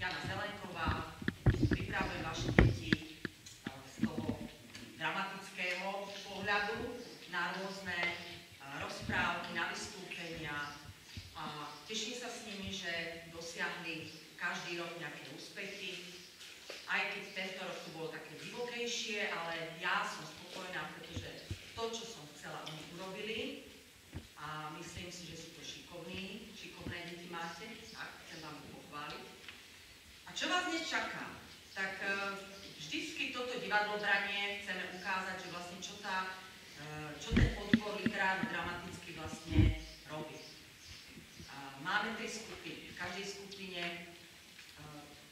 Jana Zelenková, pripravujem vaše deti z toho dramatického pohľadu na rôzne rozprávky, na vystúpenia a teším sa s nimi, že dosiahli každý rok nejaké úspechy. Aj keď tento rok to bolo také divokejšie, ale ja som spokojná, pretože to, čo som chcela, oni urobili a myslím si, že sú to šikovné deti máte, tak chcem vám to pochváliť. A čo vás dnes čaká? Tak vždycky toto divadlobranie chceme ukázať, že vlastne čo ten odbor literárno-dramatický vlastne robí. Máme 3 skupiny. V každej skupine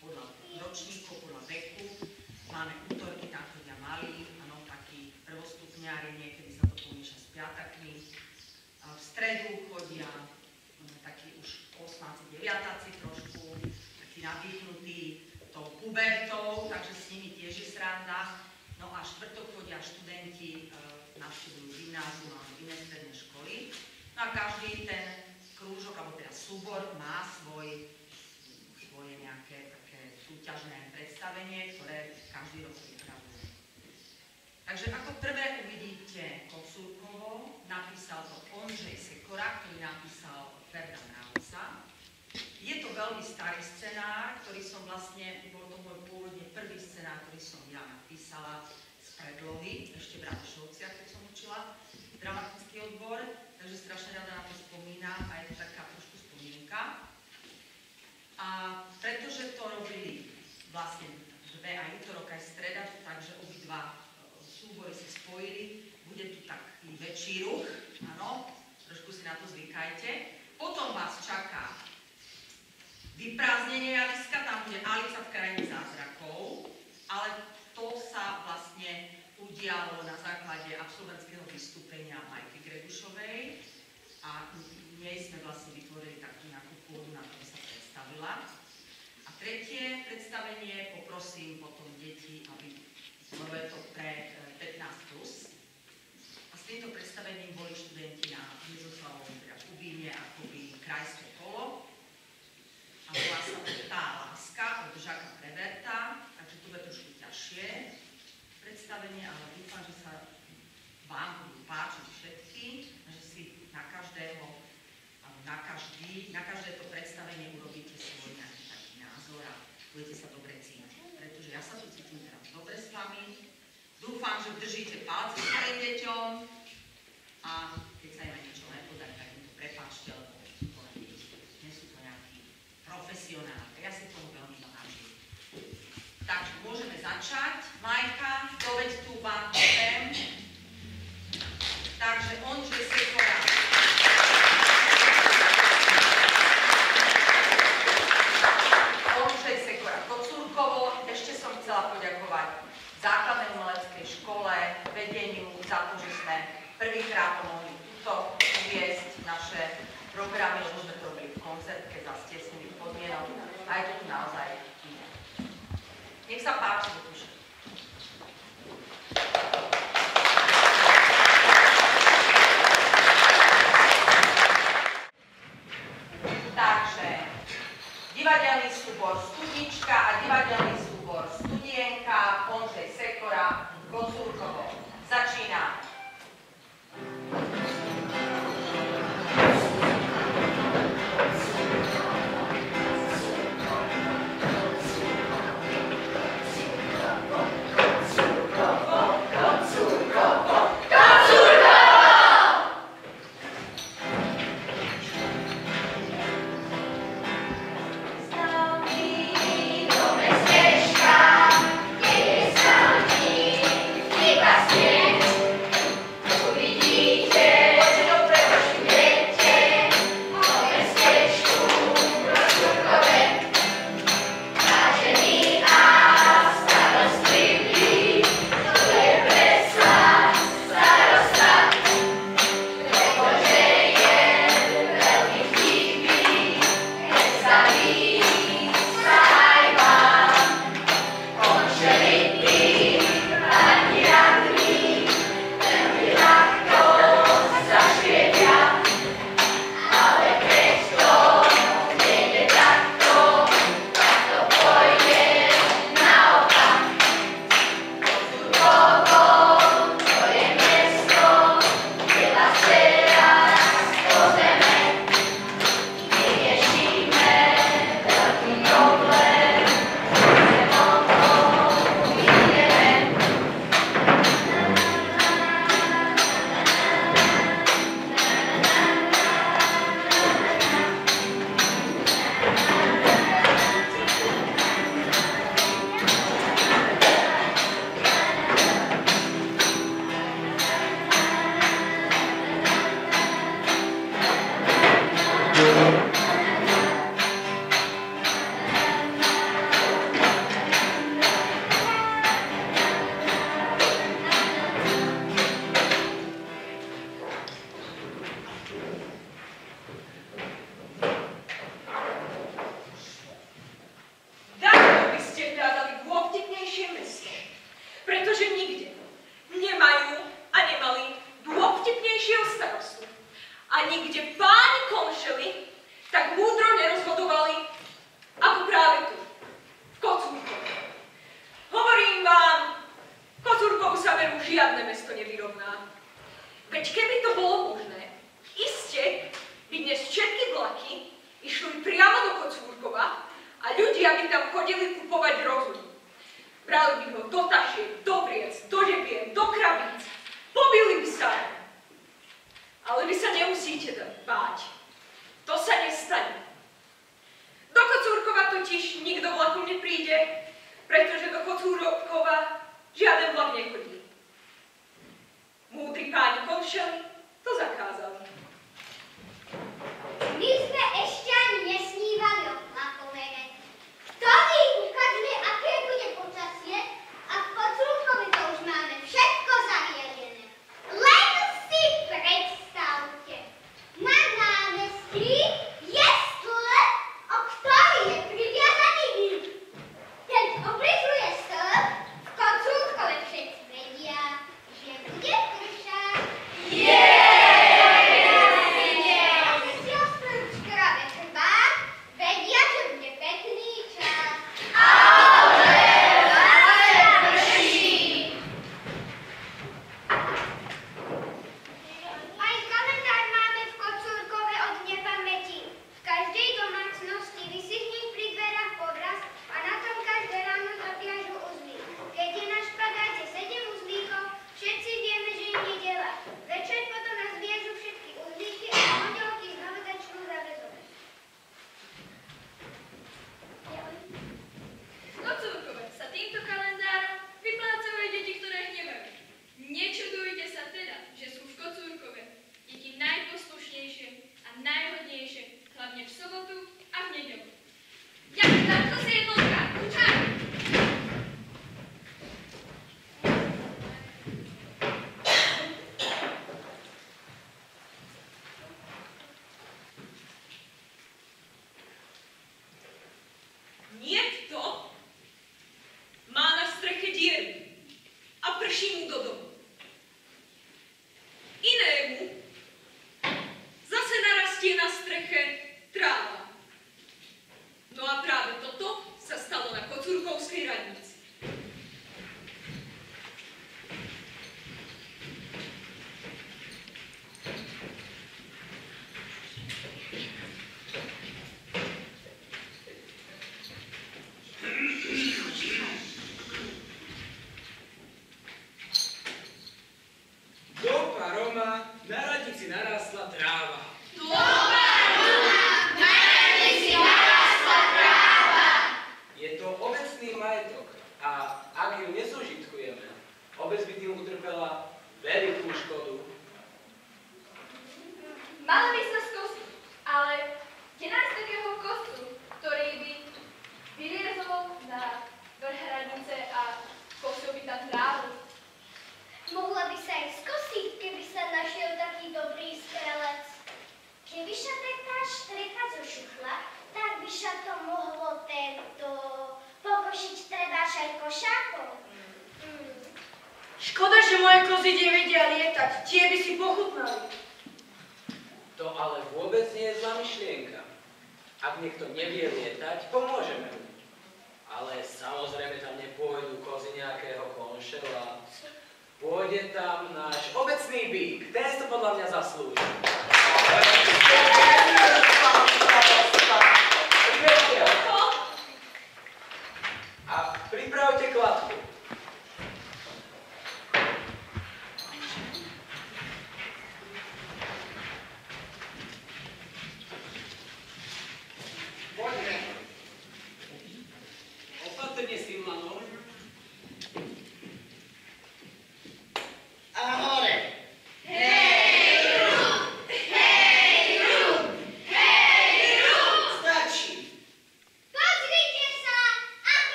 podľa ročníkov, podľa veku. Máme útorky, tam chodia malí, áno, takí prvostupňári, niekedy sa to pomieša s piatakmi. V stredu chodia takí už 8-9 trošku, takí nadýchnutí tou pubertou, takže s nimi tiež je sranda. No a štvrtok chodia študenti, navštevujú gymnázium alebo iné stredné školy. No a každý ten krúžok, alebo teda súbor má svoje nejaké také súťažné predstavenie, ktoré každý rok pripravuje. Takže ako prvé uvidíte Kocúrkovo, napísal to Ondřej Sekora, ktorý napísal Ferda Mravca. Je to veľmi starý scenár, ktorý som vlastne, bol to môj pôvodne prvý scenár, ktorý som ja napísala z predlohy, ešte v Radišovciach, keď som učila dramatický odbor, takže strašne rada na to spomínam a je to taká trošku spomienka. A pretože to robili vlastne dve, aj útorok, aj streda, takže obidva súbory sa spojili, bude tu taký väčší ruch, áno, trošku si na to zvykajte. Potom vás čaká vyprázdnenie javiska, tam bude Alica v krajine zázrakov, ale to sa vlastne udialo na základe absolventského vystúpenia Majky Gregušovej a nej sme vlastne vytvorili takú nejakú pôdu, na ktorej sa predstavila. A tretie predstavenie poprosím potom deti, aby bolo to pre 15+. A s týmto predstavením boli študenti na Mizoslavovom, teda v Kubíne, akoby krajské kolo. A volá sa to Tá láska od Žaka Preverta, takže to bude trošku ťažšie predstavenie, ale dúfam, že sa vám budú páčiť všetky, že si na každého, na každé to predstavenie urobíte svoj nejaký taký názor a budete sa dobre cítiť. Pretože ja sa tu cítim teraz dobre s vami. Dúfam, že držíte palce svojim deťom a keď sa im niečo nepodarí, tak im to prepáčte, lebo nie sú to nejakí profesionáli. Ja si tomu veľmi vážim. Takže môžeme začať. Majka, doveď tú banku sem. Takže Ondřej Sekora. Ondřej Sekora Kocúrkovo. Ešte som chcela poďakovať Základnej umeleckej škole, vedeniu za to, že sme prvýkrát mohli tuto uviesť naše programy, lebo sme to robili v koncertke za stesných podmienok. A je to tu naozaj iné. Nech sa páči, Lukáš. Takže divadelný súbor Studnička a divadelný súbor Studienka, Ondřej Sekora, Kocúrkovo. Začína.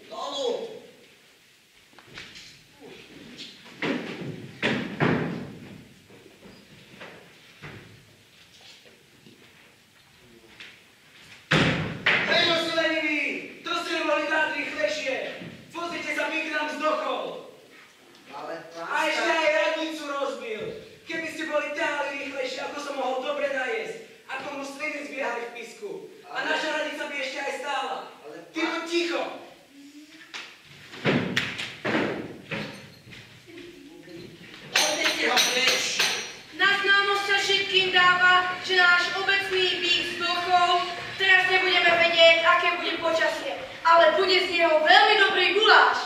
Dolu! Hej, no lenivý! To ste neboli dať rýchlejšie! Pozrite sa, Mik nám zdochol! Ale A ešte aj radnicu rozbil! Keby ste boli ťahali rýchlejšie, ako som mohol dobre najesť, ako mu sliny zbiehali v pisku. A naša radnica by ešte aj stála. Ty buď ticho! Odnete ho preč! Na známosť sa všetkým dáva, že náš obecný bík zdochol. Teraz nebudeme vedieť, aké bude počasie, ale bude z neho veľmi dobrý guláš.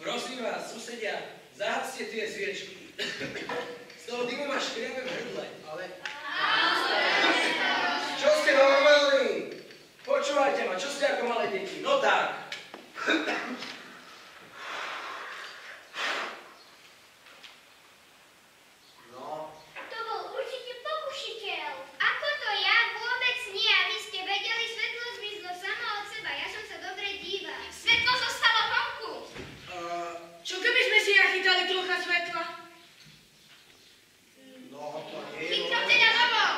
Prosím vás, susedia, zahadzte tie sviečky. Z toho dymu ma škriabe v hrdle. Ale... Čo ste normálni? Počúvajte ma, čo ste ako malé deti? No tak. No. To bol určite pokušiteľ. Ako to ja? Vôbec nie. A vy ste vedeli, svetlo zmizlo samo od seba. Ja som sa dobre dívala. Svetlo zostalo vonku. Čo keby sme si nachytali trocha svetla? No, to nie je... Chytro teda domov.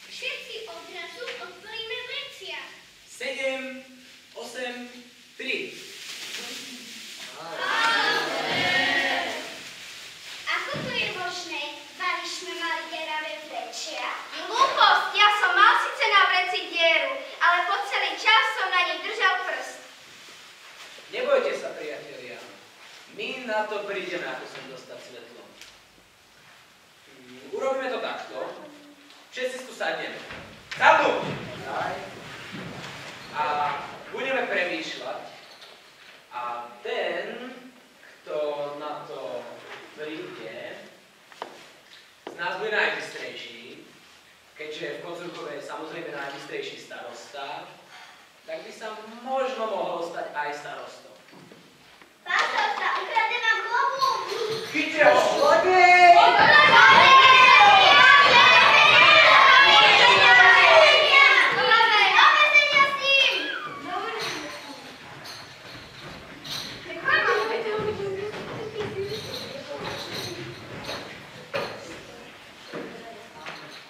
Všetci odrazu odpolime vrecia. 7, 8, 3. Ako to je možné? Mali sme mali deravé vrečia? Hlúposť, ja som mal síce na vreci dieru, ale po celý čas som na nej držal prst. Nebojte sa, priatelia. My na to prídeme, ako sem dostať svetlo. Urobíme to takto. Všetci tu sadneme. Sadnú! A budeme premýšľať. A ten, kto na to príde, z nás bude najbystrejší. Keďže v Kocúrkovej je samozrejme najbystrejší starosta, tak by sa možno mohol stať aj starostom. Pán starosta, ukradne vám klobúk! Chyťte ho! Zlodej!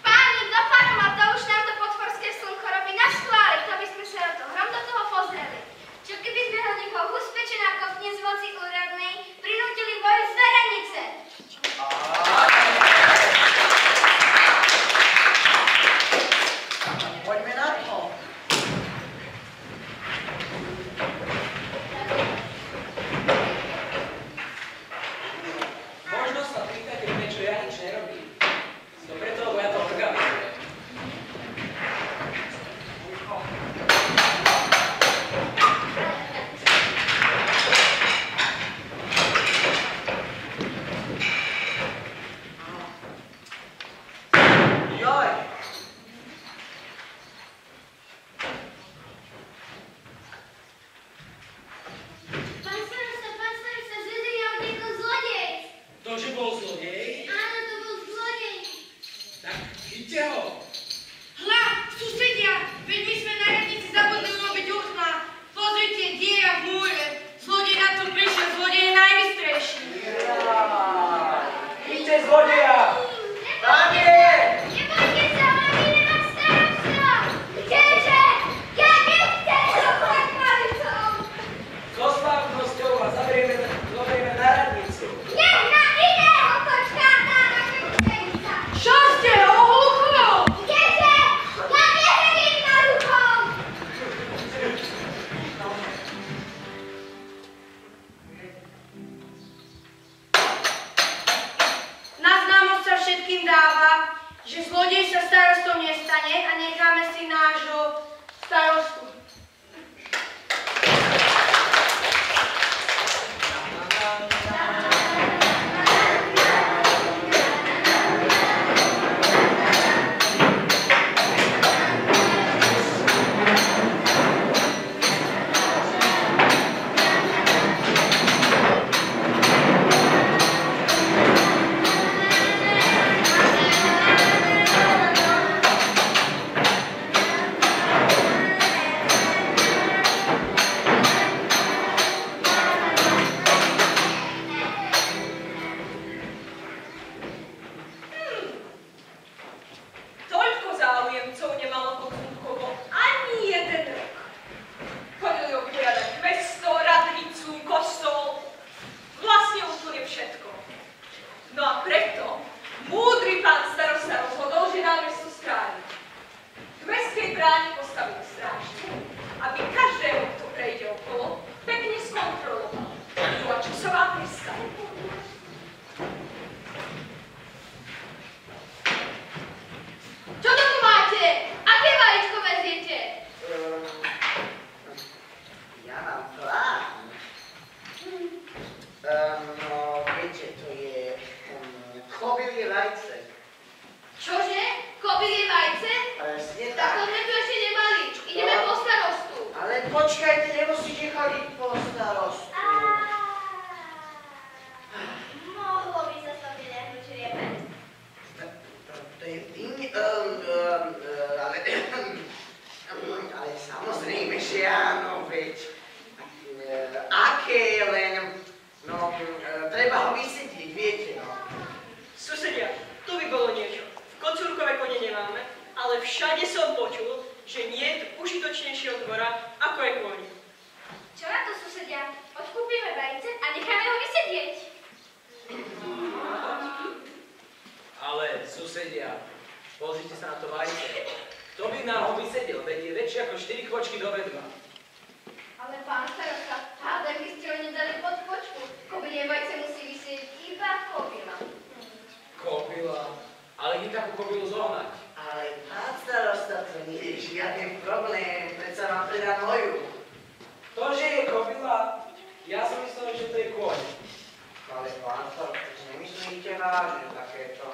Páni, do Paromat, to už nám to podforské slnko robí na schváli, to by sme sa hrom do toho pozreli. Čo keby sme ho nechali mali po starostu. Mohlo by sa to vylehnúť riebe. To je ale samozrejme, že áno, veď. Aké len, no, treba ho vysedieť, viete, no. Susedia, tu by bolo niečo. V Kocúrkove kone nemáme, ale všade som počul, že nie je užitočnejšieho dvora, ako je kôň. Čo na to, susedia? Odkúpime vajce a necháme ho vysedieť. Ale susedia, pozrite sa na to vajce. Kto by nám ho vysedel, veď je väčšie ako 4 kvočky do vedva. Ale pán starosta, hádam by ste ho nedali pod počku. Kobylie vajce musí vysieť iba kobila. Kobila? Ale nie takú kobilu zohnať. Ale pán starosta, to nie je žiaden problém, predsa vám predá moju. To, že je kobila, ja som myslel, že to je kôň. Ale pán starosta, nemyslíte vážne takéto?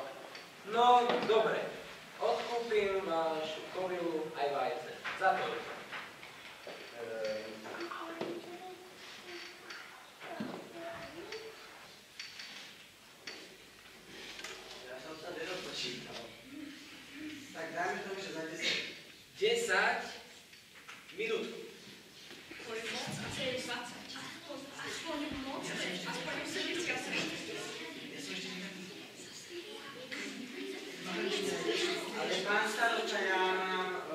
No, dobre. Odkúpim vašu kobilu aj vajce. Za to. Ja som sa nedopočítal. Tak dáme tomu, že za 10. 10 minútku. Tvoj moc a celý 20. Aspoň moc, aspoň 70. Ale pán starosta, ja mám v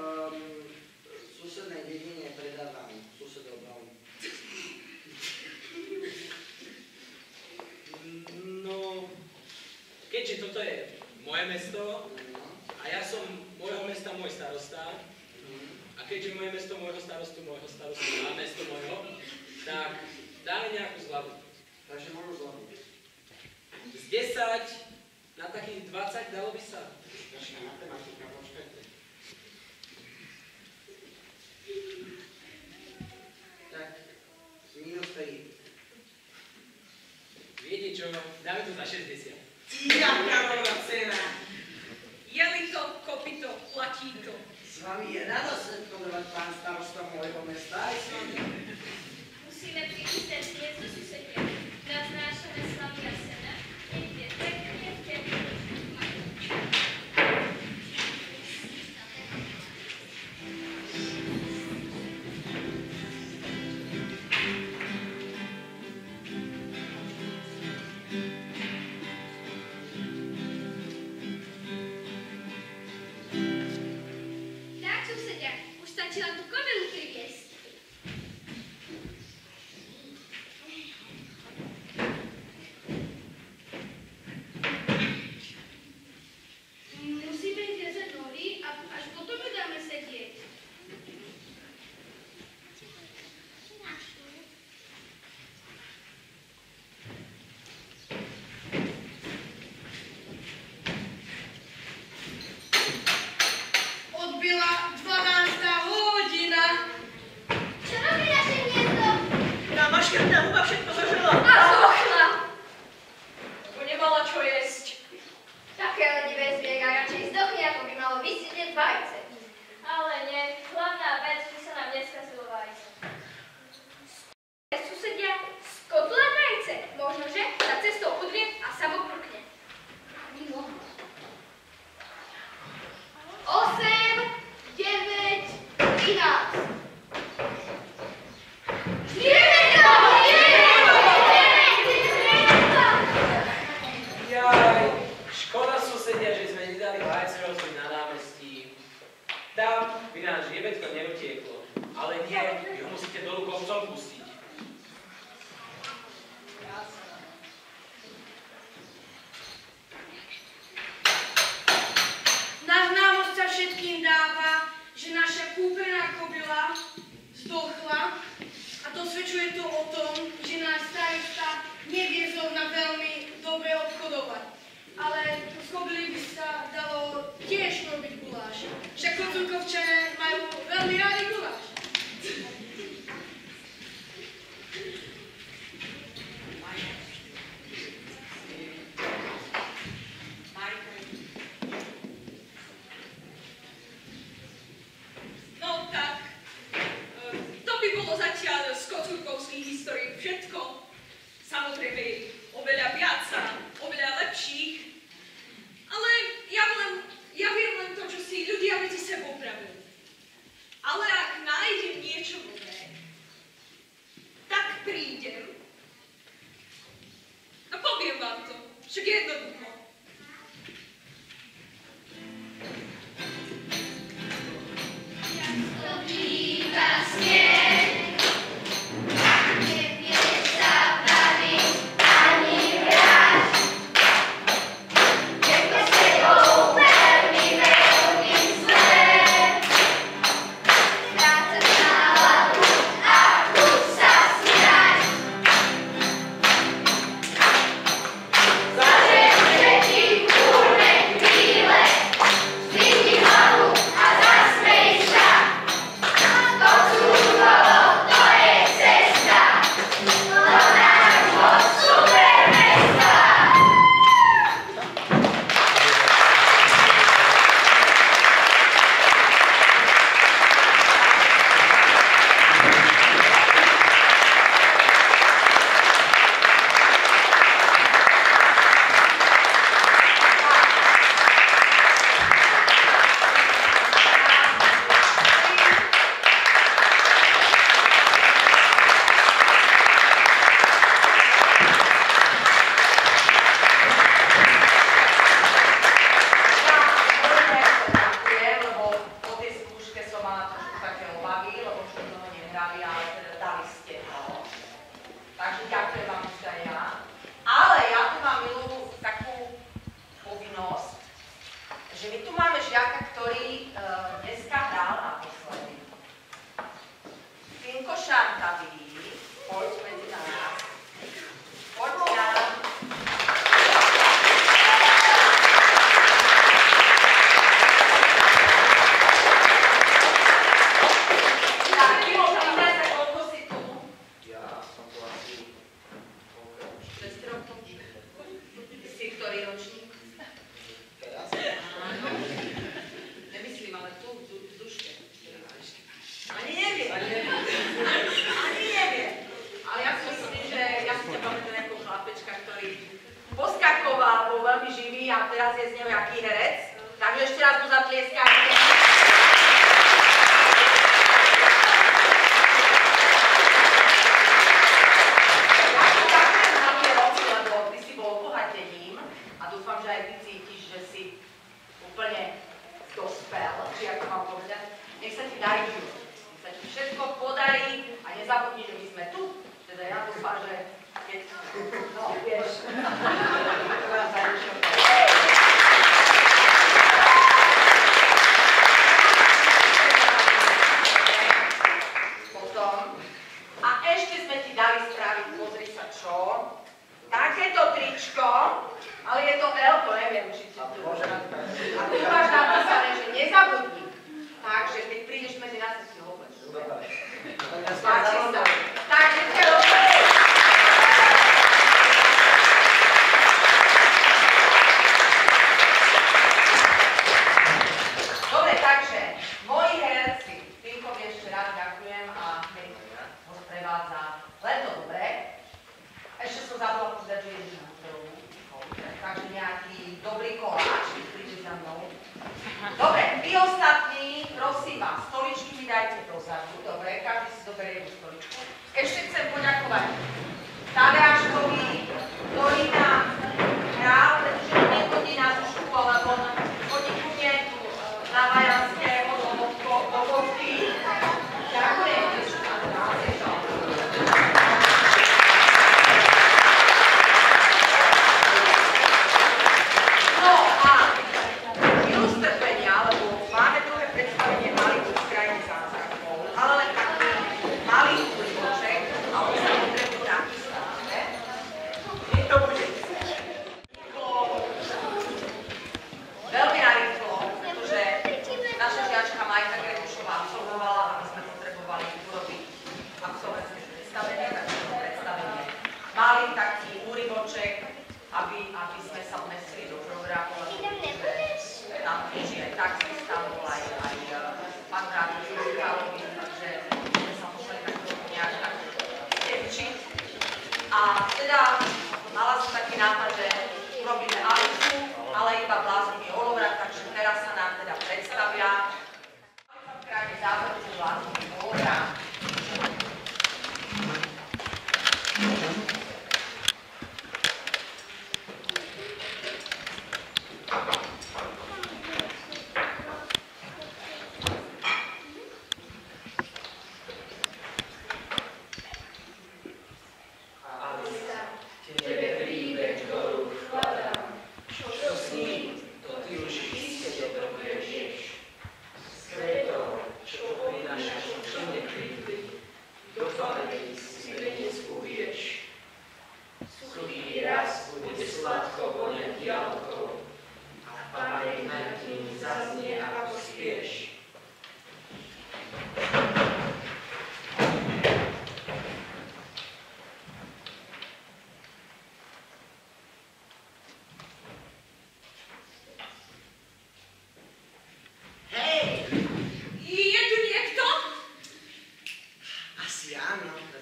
susednej dedine predávam susedov dom. No, keďže toto je moje mesto a ja som môjho mesta môj starosta, a keďže moje mesto môjho starostu a mesto môjho, tak dáme nejakú zľavu. Takže moju zlobu. Z 10 na takých 20 dalo by sa. Naša matematika, počkajte. Tak, minus 3. Viete čo, dáme to za 60. Jaká rovná cena? Jeli to, kopito, platí to. S vami je radosť obchodovať pán starosta môjho mesta aj s vami. Musíme prichytať hniezdo susedia. Naznášame slavia sena. Niekde pekne, pekne. Tak, susedia, už stačí len tú kobylu priviesť. Musíme ísť rezať nohy a až potom ju dáme sedieť. Odbila 12. hodina. Čo robí naše hniezdo? Tá maškrtná huba všetko zožrala. A zochla! Lebo nemala čo jesť. Také ledivé zviera radšej zdochne, ako by malo vysedieť vajce. Ale nie, hlavná vec, že sa nám neskazilo vajce. Susedia, skotulať vajce. Možno, že za cestou udrie a samo prkne. 8, 9, 13. Jaj, škoda susedia, že sme nedali vajce rozbiť na námestí. Tam by nám žriebetko neutieklo. Ale nie, vy ho musíte dolu kopcom pustiť. Na známosť sa všetkým dáva, že naša kúpená kobila zdochla a dosvedčuje to o tom, že náš starosta nevie zrovna veľmi dobre obchodovať. Ale z kobily by sa dalo tiež robiť guláš. Však Kocúrkovčania majú veľmi rádi guláš. No tak, to by bolo zatiaľ s Kocúrkou prídem a poviem vám to. Však jednoducho.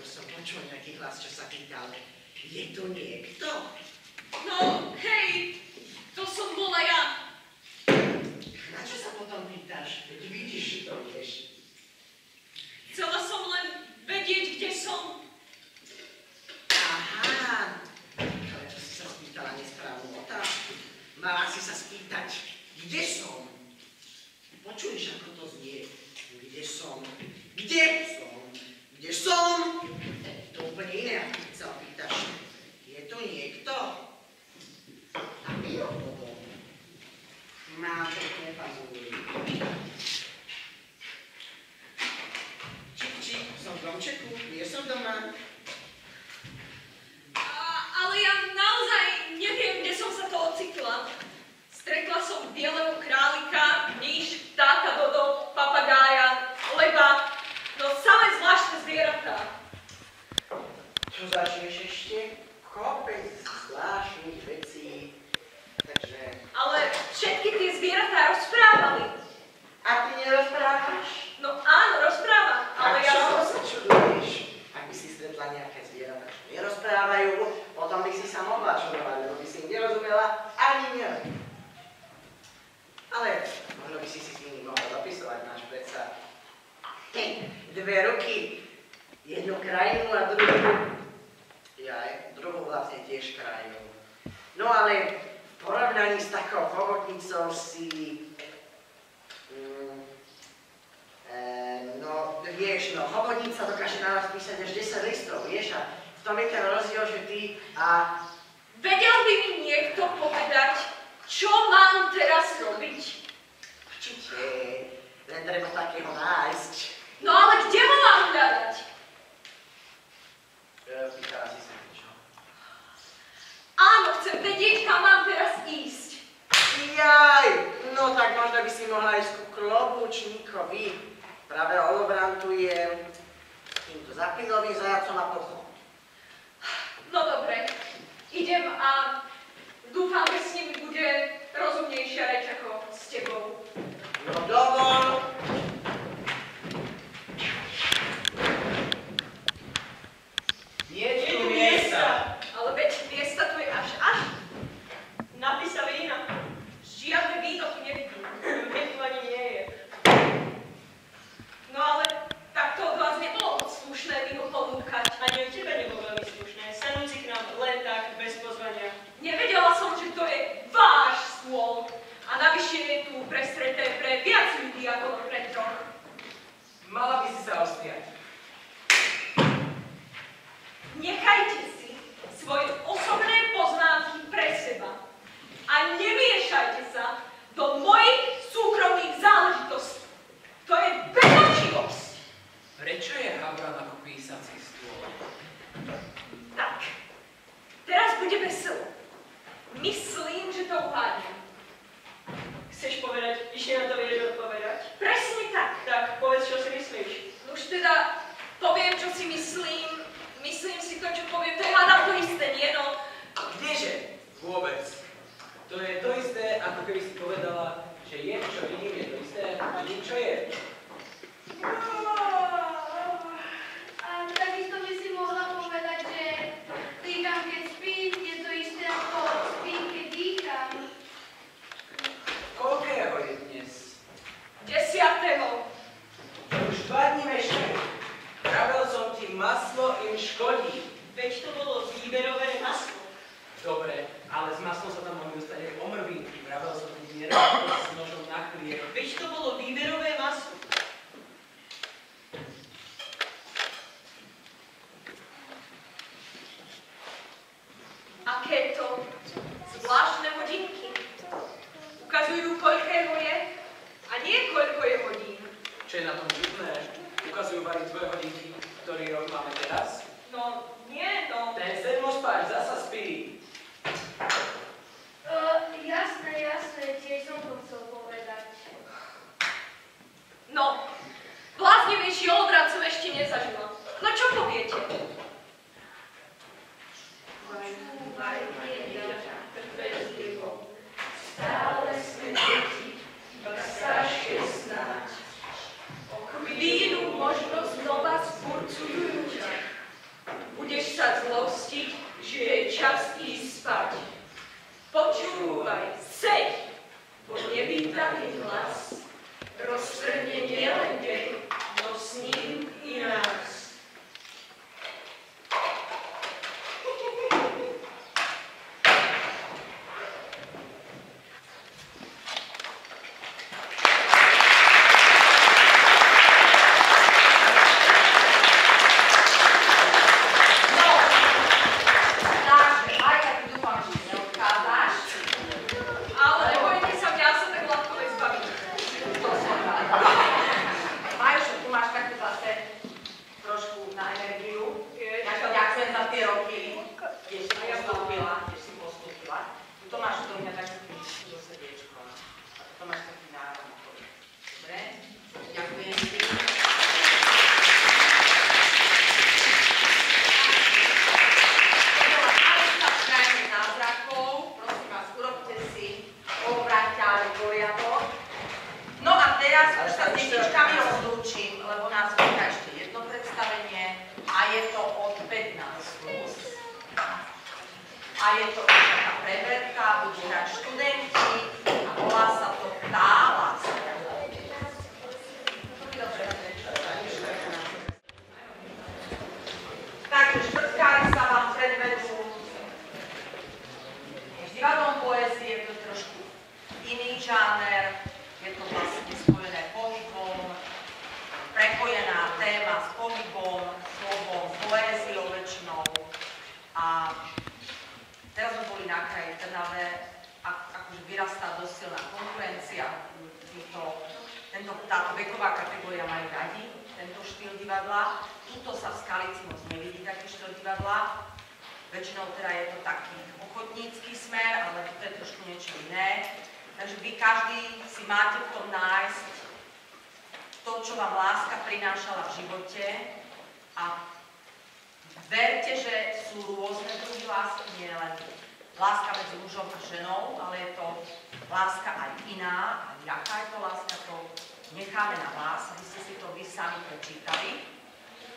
som počul nejaký hlas, čo sa pýtal, je tu niekto? No, hej, to som bola ja. Na čo sa potom pýtaš? Veď vidíš, že to vieš. Chcela som len vedieť, kde som. Aha, ale to si sa spýtala nesprávnu otázku. Mala si sa spýtať, kde som? Počuješ, ako to znie? Kde som? Kde som? Kde som? To úplne iné, ako keď sa opýtaš. Je tu niekto? A my okolo. Mám pekné fazúry. Čik, čik, som v domčeku, nie som doma. Ale ja naozaj neviem, kde som sa to ocitla. Stretla som bieleho králika, myš, vtáka Dodo, papagája, leba, no samé zvláštne zvieratá. Čo začneš ešte? Kopec zvláštnych vecí. Takže... Ale všetky tie zvieratá rozprávali. A ty nerozprávaš? No áno, rozprávam, ale ja čo som... sa čuduješ? Ak by si stretla nejaké zvieratá, čo nerozprávajú, potom by si sa mohla čudovať, lebo by si im nerozumela ani mňa. Ale možno by si s nimi mohla dopisovať, máš predsa dve ruky, jednu krajinu a druhú vlastne tiež krajinu. No ale v porovnaní s takou chobotnicou si... no vieš, no chobotnica dokáže na nás písať až 10 listov, vieš, a v tom je ten rozdiel, že ty a... Vedel by mi niekto povedať, čo mám teraz robiť? Určite, len treba takého nájsť. No ale kde ho mám hľadať? Pýtala si sa niečo. Áno, chcem vedieť, kam mám teraz ísť. Jaj, no tak možno by si mohla ísť ku klobúčníkovi. Práve olobrantujem týmto zapilovým zajacom a pochom. No dobre, idem a dúfam, že s ním bude rozumnejšia reč ako s tebou. No dovol. Nie tu miesta. Ale veď miesta tu je až. Napísali inak. Žiadne víno tu nevidím. Veď tu ani nie je. No ale tak to od vás nebolo moc slušné víno ponúkať. Ani od teba nebolo veľmi slušné. Sanúci k nám len tak, bez pozvania. Nevedela som, že to je váš stôl. A navyše je tu prestreté pre viac ľudí ako pre troch. Mala by si sa osmiať. Nechajte si svoje osobné poznámky pre seba a nemiešajte sa do mojich súkromných záležitostí. To je bezočivosť. Prečo je Havran ako písací stôl? Tak, teraz bude veselo. Myslím, že to uhádnem. Chceš povedať, ešte na to vieš odpovedať? Presne tak. Tak povedz, čo si myslíš. Už teda poviem, čo si myslím. Myslím si to, čo poviem. To je hádam to isté, nie no? Kdeže? Vôbec. To je to isté, ako keby si povedala, že jem, čo vidím, je to isté, ako vidím, čo je. A takisto by si mohla povedať, že dýcham, keď spím, je to isté ako spím, keď dýcham. Koľkého je dnes? 10. Už 2 dní mešne. Vravel som ti, maslo im škodí. Veď to bolo výberové maslo. Dobre, ale s maslom sa tam mohli dostať aj omrvinky. Vravel som ti, nerád s nožom na chlieb. Veď to bolo výberové maslo. Aké to zvláštne hodinky. Ukazujú, koľkého je a nie koľko je hodín. Čo je na tom čudné? Ukazujú variť 2 hodinky, ktorý rok máme teraz. No, nie, no. Ten sedmospáč zasa spí. Jasné, tiež som to chcel povedať. No, bláznivejší olobrat som ešte nezažila. No čo poviete? Stále sme deti, iba staršie snáď. Chvíľu možno znova spurcujú ťa. čas ísť spať. Počúvaj, seď, bo nevítaný hlas roztrhne nielen deň, no s ním i nás. Ale nebojte sa, mňa sa tak ľahko nezbaví. Majšo, tu máš takú zase trošku na energiu. Ja ťa ďakujem za tie roky, kde si postúpila. Tu máš do mňa takú do srdiečko. Tu máš taký národ. Dobre? Ďakujem ti. To bola Alisa v krajine zázrakov. Prosím vás, urobte si obraťa poriadok. No a teraz už sa s detičkami rozlúčim, lebo nás čaká ešte jedno predstavenie a je to od 15 plus. A je to taká preberka, budú hrať študenti a volá sa to Tá láska. Takže štvrtkári sa vám predvedú s divadlom poézie, to je trošku iný žáner, je to vlastne spojené pohybom, prepojená téma s pohybom, slovom, poéziou väčšinou. A teraz sme boli na kraji v Trnave, akože vyrastá dosť silná konkurencia. Táto veková kategória majú radi tento štýl divadla. Tuto sa v Skalici moc nevidí taký štýl divadla. Väčšinou teda je to taký ochotnícky smer, ale to je trošku niečo iné. Takže vy každý si máte v tom nájsť to, čo vám láska prinášala v živote a verte, že sú rôzne druhy lásky, nie len láska medzi mužom a ženou, ale je to láska aj iná. A jaká je to láska, to necháme na vás, aby ste si to vy sami prečítali.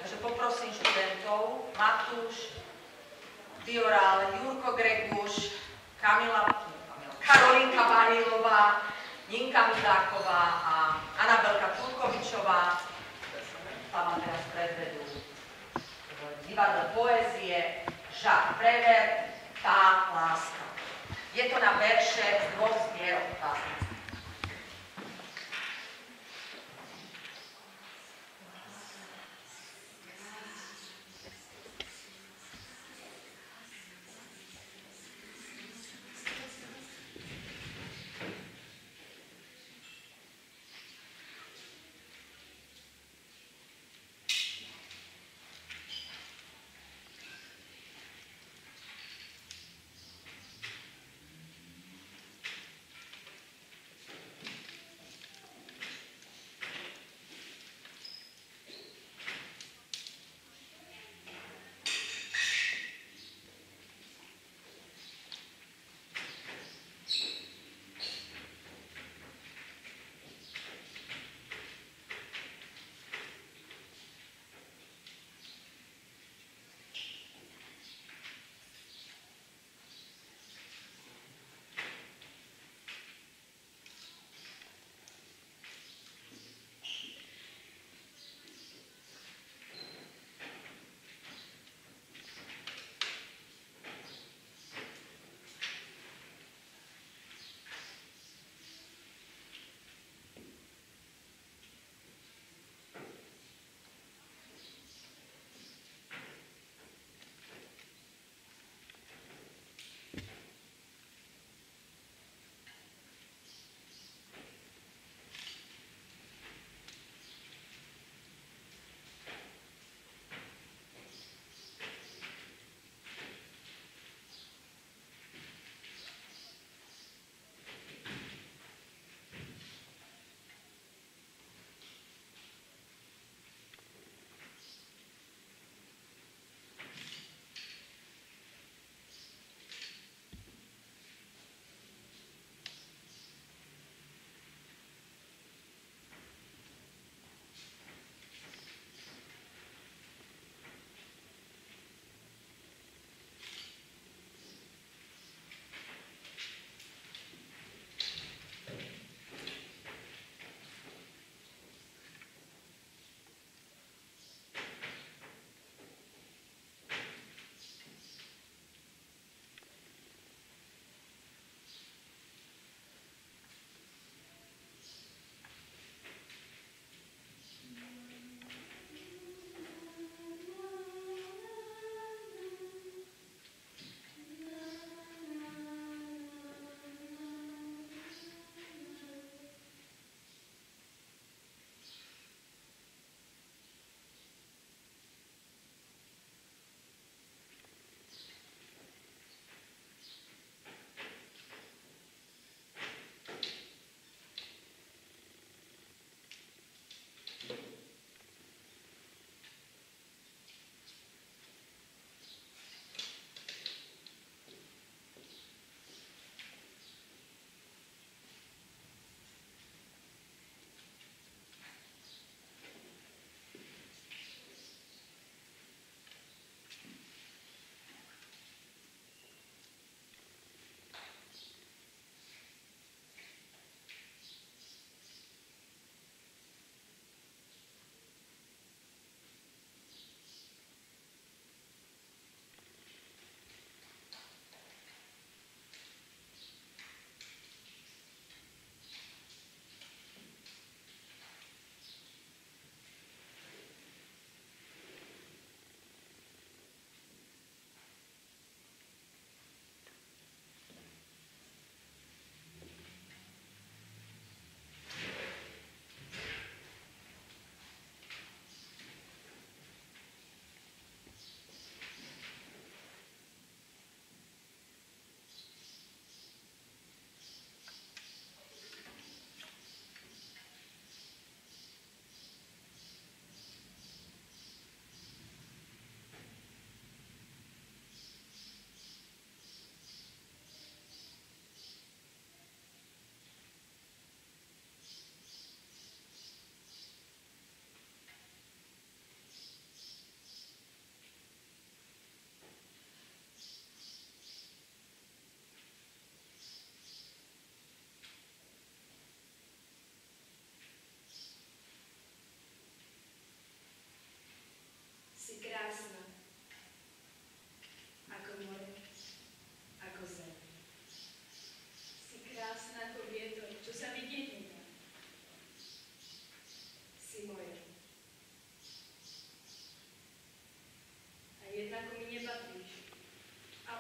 Takže poprosím študentov, Matúš, Dioral, Jurko Greguš, Karolínka Vanílová, Ninka Midáková a Anabelka Turkovičová sa vám teraz predvedú divadlo poézie Jacques Prévert, Tá láska. Je to na verše z dvoch zbierok básnických.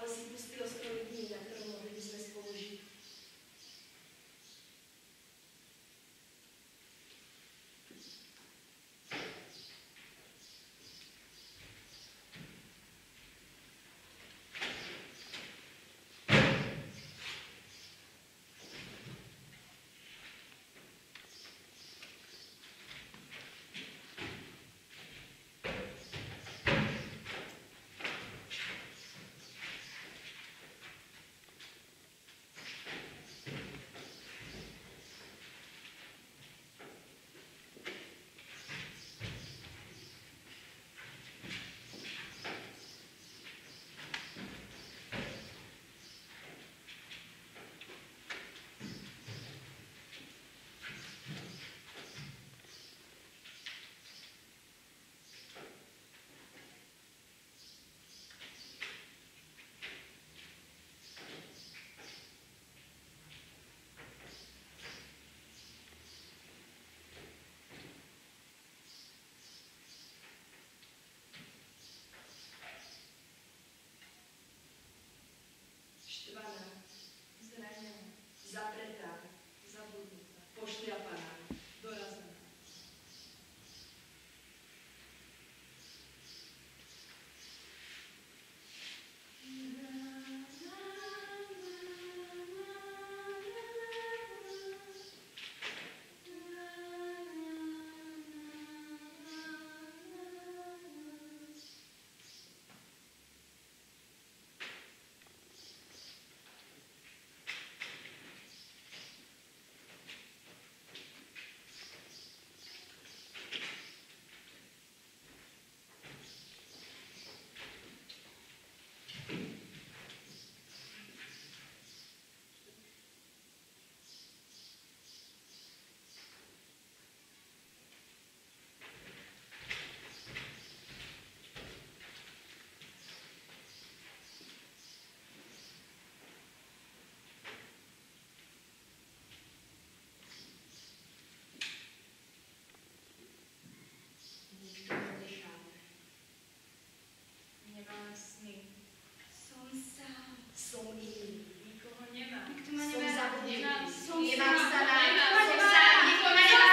ale si pustý ostrovy dní, na ktorom mohli by sme spolu žiť. Štvaná, zranená, zapretá, zabudnutá, pošliapaná, dorazená. Nikto nedýcháme. Nemáme sny. Som sám. Som iný. Nikoho nemám. Nikto ma Som nemá. zabudnutý. Som Nemám sám. sa nájsť. Nemám Som sa. sám. Nikto ma nemá.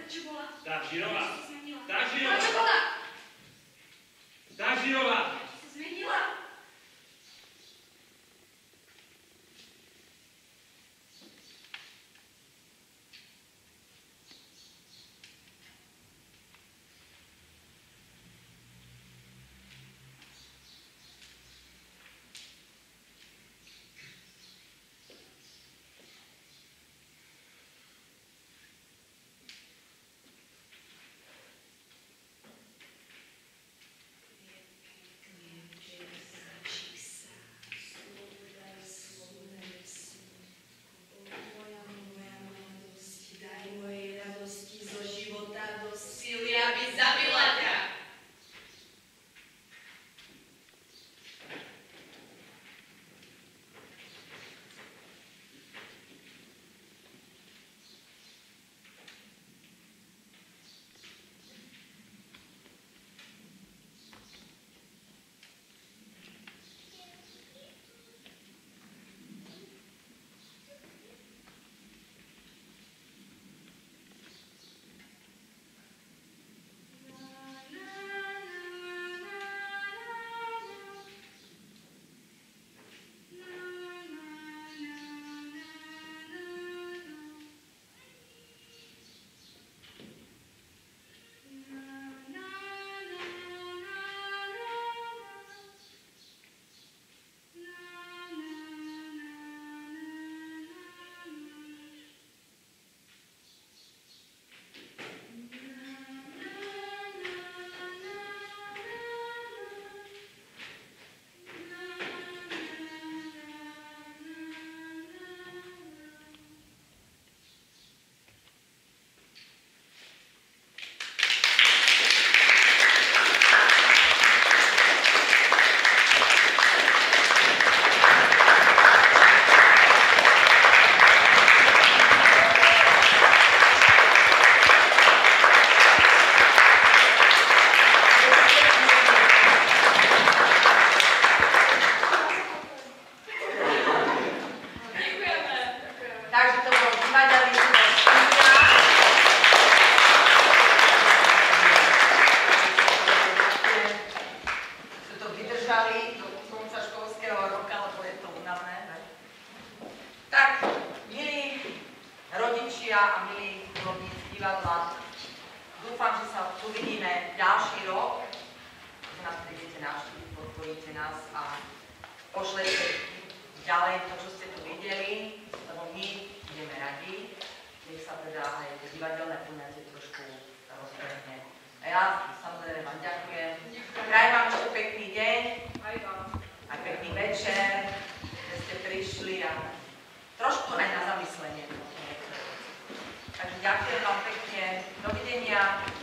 Čo bola? Tá Žirová. Čo sa zmenila? Tá Čo Žirová. bola? Tá Žirová. Čo sa zmenila? Dúfam, že sa uvidíme ďalší rok, že nás prídete navštíviť, podporíte nás a pošlete ďalej to, čo ste tu videli, lebo my budeme radi, nech sa teda aj divadelné poňatie trošku rozbehne. A ja samozrejme vám ďakujem. Prajem vám ešte pekný deň, aj pekný večer, že ste prišli a trošku aj na zamyslenie. Takže ďakujem vám pekne, dovidenia.